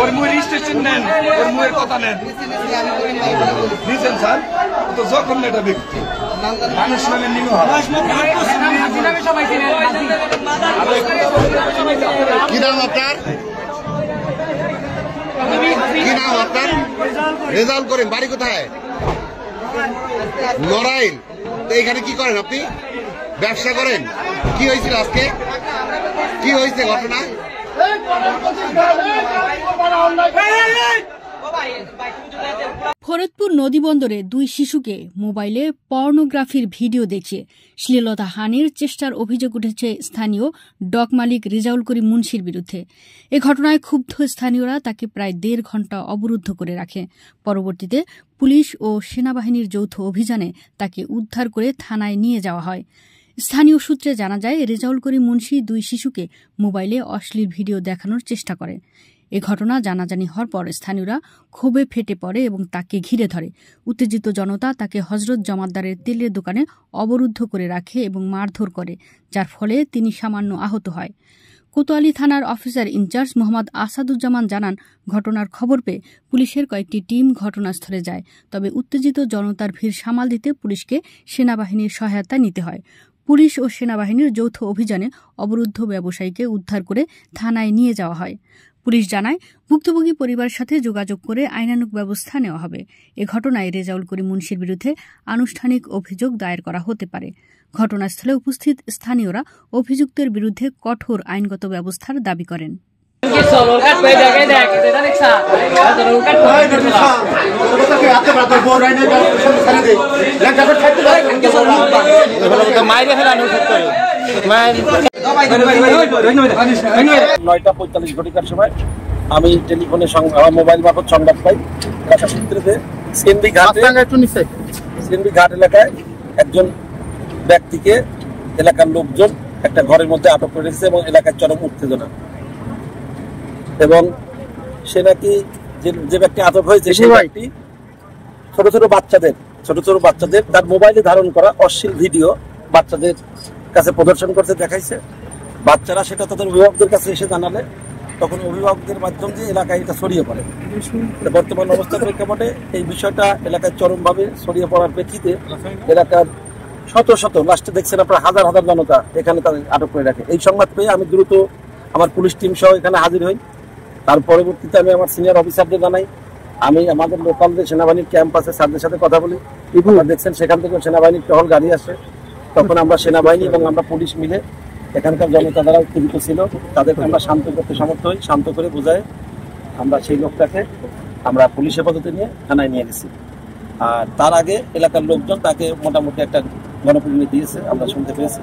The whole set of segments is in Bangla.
ওর মুই রেজিস্ট্রেশন নেন, ওর মুয়ের কথা নেন নিছেন স্যার। তো যখন এটা ব্যক্তি মানুষ নামে নিম কি নাম আপনার? কি নাম আপনার? রেজাউল করিম। বাড়ি কোথায়? নড়াইল। তো এখানে কি করেন আপনি? ব্যবসা করেন? কি হয়েছিল আজকে? কি হয়েছে ঘটনা? ফরিদপুর নদীবন্দরে দুই শিশুকে মোবাইলে পর্নোগ্রাফির ভিডিও দেখিয়ে শ্লীলতাহানির চেষ্টার অভিযোগ উঠেছে স্থানীয় ডক মালিক রেজাউল করিম মুন্সির বিরুদ্ধে। এ ঘটনায় ক্ষুব্ধ স্থানীয়রা তাকে প্রায় ১.৫ ঘণ্টা অবরুদ্ধ করে রাখে। পরবর্তীতে পুলিশ ও সেনাবাহিনীর যৌথ অভিযানে তাকে উদ্ধার করে থানায় নিয়ে যাওয়া হয়। স্থানীয় সূত্রে জানা যায়, রেজাউল করিম মুন্সি দুই শিশুকে মোবাইলে অশ্লীল ভিডিও দেখানোর চেষ্টা করে। এ ঘটনা জানাজানি হওয়ার পর স্থানীয়রা ক্ষোভে ফেটে পড়ে এবং তাকে ঘিরে ধরে। উত্তেজিত জনতা তাকে হজরত জমাদ্দারের তেলের দোকানে অবরুদ্ধ করে রাখে এবং মারধর করে, যার ফলে তিনি সামান্য আহত হয়। কোতোয়ালি থানার অফিসার ইনচার্জ মোহাম্মদ আসাদুজ্জামান জানান, ঘটনার খবর পেয়ে পুলিশের কয়েকটি টিম ঘটনাস্থলে যায়। তবে উত্তেজিত জনতার ভিড় সামাল দিতে পুলিশকে সেনাবাহিনীর সহায়তা নিতে হয়। পুলিশ ও সেনাবাহিনীর যৌথ অভিযানে অবরুদ্ধ ব্যবসায়ীকে উদ্ধার করে থানায় নিয়ে যাওয়া হয়। পুলিশ জানায়, ভুক্তভোগী পরিবারের সাথে যোগাযোগ করে আইনানুগ ব্যবস্থা নেওয়া হবে। এ ঘটনায় রেজাউল করিম মুন্সির বিরুদ্ধে আনুষ্ঠানিক অভিযোগ দায়ের করা হতে পারে। ঘটনাস্থলে উপস্থিত স্থানীয়রা অভিযুক্তের বিরুদ্ধে কঠোর আইনগত ব্যবস্থার দাবি করেন। নয়টা 45 ঘটিকার সময় আমি টেলিফোনে আমার মোবাইল মারফত সংবাদ পাই সূত্রে সিএনবি ঘাট এলাকায় একজন ব্যক্তিকে এলাকার লোকজন একটা ঘরের মধ্যে আটক করে রেখেছে এবং এলাকার চরম উত্তেজনা। এবং সে নাকি যে ব্যক্তি আটক হয়েছে সেই ব্যক্তি ছোট ছোট বাচ্চাদের তার মোবাইলে ধারণ করা অশ্লীল ভিডিও বাচ্চাদের কাছে প্রদর্শন করতে দেখাইছে। বাচ্চারা সেটা তাদের অভিভাবকদের কাছে এসে জানালে তখন অভিভাবকদের মাধ্যম দিয়ে এলাকায় এটা ছড়িয়ে পড়ে। বর্তমান অবস্থার প্রেক্ষাপটে এই বিষয়টা এলাকায় চরমভাবে ছড়িয়ে পড়ার প্রেক্ষিতে এলাকার শত শত লাস্টে দেখছেন আপনার হাজার হাজার জনতা এখানে তাদের আটক করে রাখে। এই সংবাদ পেয়ে আমি দ্রুত আমার পুলিশ টিম সহ এখানে হাজির হই। তার পরবর্তীতে আমি আমার সিনিয়র অফিসারদের জানাই। আমি আমাদের লোকাল যে সেনাবাহিনীর ক্যাম্প আছে স্যারদের সাথে কথা বলি। আপনারা দেখছেন সেখান থেকে সেনাবাহিনীর টহল গাড়ি আসে। তখন আমরা সেনাবাহিনী এবং আমরা পুলিশ মিলে এখানকার জনতা যারা উত্তেজিত ছিল তাদেরকে আমরা শান্ত করতে সমর্থ হই। শান্ত করে বোঝায় আমরা সেই লোকটাকে আমরা পুলিশ হেফাজতে নিয়ে থানায় নিয়ে গেছি। আর তার আগে এলাকার লোকজন তাকে মোটামুটি একটা গণপরিণতি দিয়েছে, আমরা শুনতে পেয়েছি।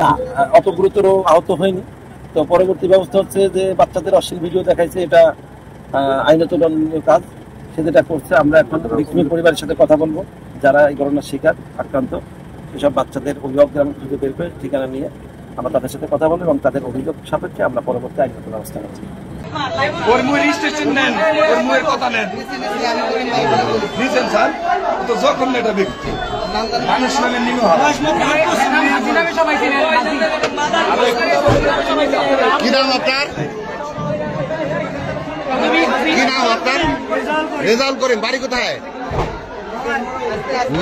অত গুরুতর আহত হয়নি। তো পরবর্তী ব্যবস্থা হচ্ছে যে বাচ্চাদের অশ্লীল ভিডিও দেখাইছে, এটা আইনত দণ্ডনীয় কাজ। সে যেটা করছে আমরা এখন ভিক্টিমের পরিবারের সাথে কথা বলবো, যারা এই ঘটনার শিকার আক্রান্ত সেসব বাচ্চাদের অভিভাবকদের আমরা খুঁজে বের করে ঠিকানা নিয়ে আমরা তাদের সাথে কথা বলবো এবং তাদের অভিযোগ সাপেক্ষে আমরা পরবর্তী আইনগত ব্যবস্থা নিচ্ছি। ওর মুই রেজিস্ট্রেশন নেন, ওর মুয়ের কথা নেন নিছেন স্যার। তো যখন এটা ব্যক্তি মানুষ নামে নিম কি নাম আপনার? কি নাম আপনার? রেজাউল করিম। বাড়ি কোথায়?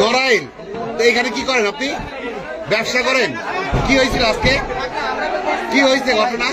নড়াইল। তো এখানে কি করেন আপনি? ব্যবসা করেন? কি হয়েছিল আজকে? কি হয়েছে ঘটনা?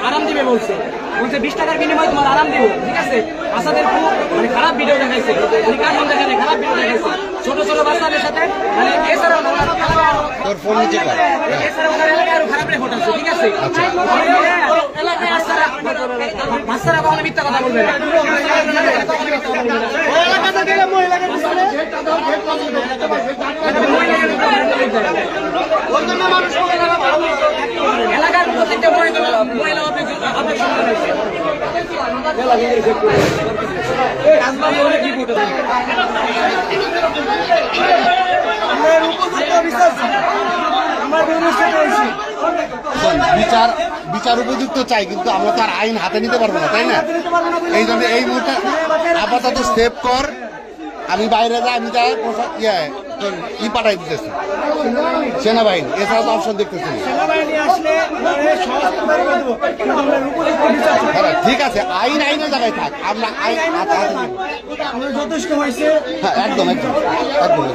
আরাম দিবে বলছে 20 টাকার বিনিময়ে তোমার আরাম দিব, ঠিক আছে। আসাদের মানে খারাপ ভিডিও দেখাইছে, কার্টুন দেখানে খারাপ ভিডিও দেখাইছে ছোট ছোট বাচ্চাদের সাথে, মানে এছাড়াও তোর ফোন নিচে কর, এছাড়াও এলাকায় আরো খারাপ রেকর্ড আছে, ঠিক আছে। মাস্টাররা কখনো মিথ্যা কথা বলবে না। এলাকার প্রত্যেকটা মহিলা অফিস আপনার সঙ্গে রয়েছে। বিচার উপযুক্ত চাই, কিন্তু আমরা তো আর আইন হাতে নিতে পারবো না, তাই না? এই জন্য এই মুহূর্তে আপাতত সেভ কর, আমি বাইরে যাই, আমি যাই ই পাঠাই দিতেছি সেনাবাহিনী, এছাড়া তো অপশন দেখতেছি। ঠিক আছে, আইন আইনের জায়গায় থাক, আমরা আইন হাতে যথেষ্ট হয়েছে। হ্যাঁ, একদম একদম একদম।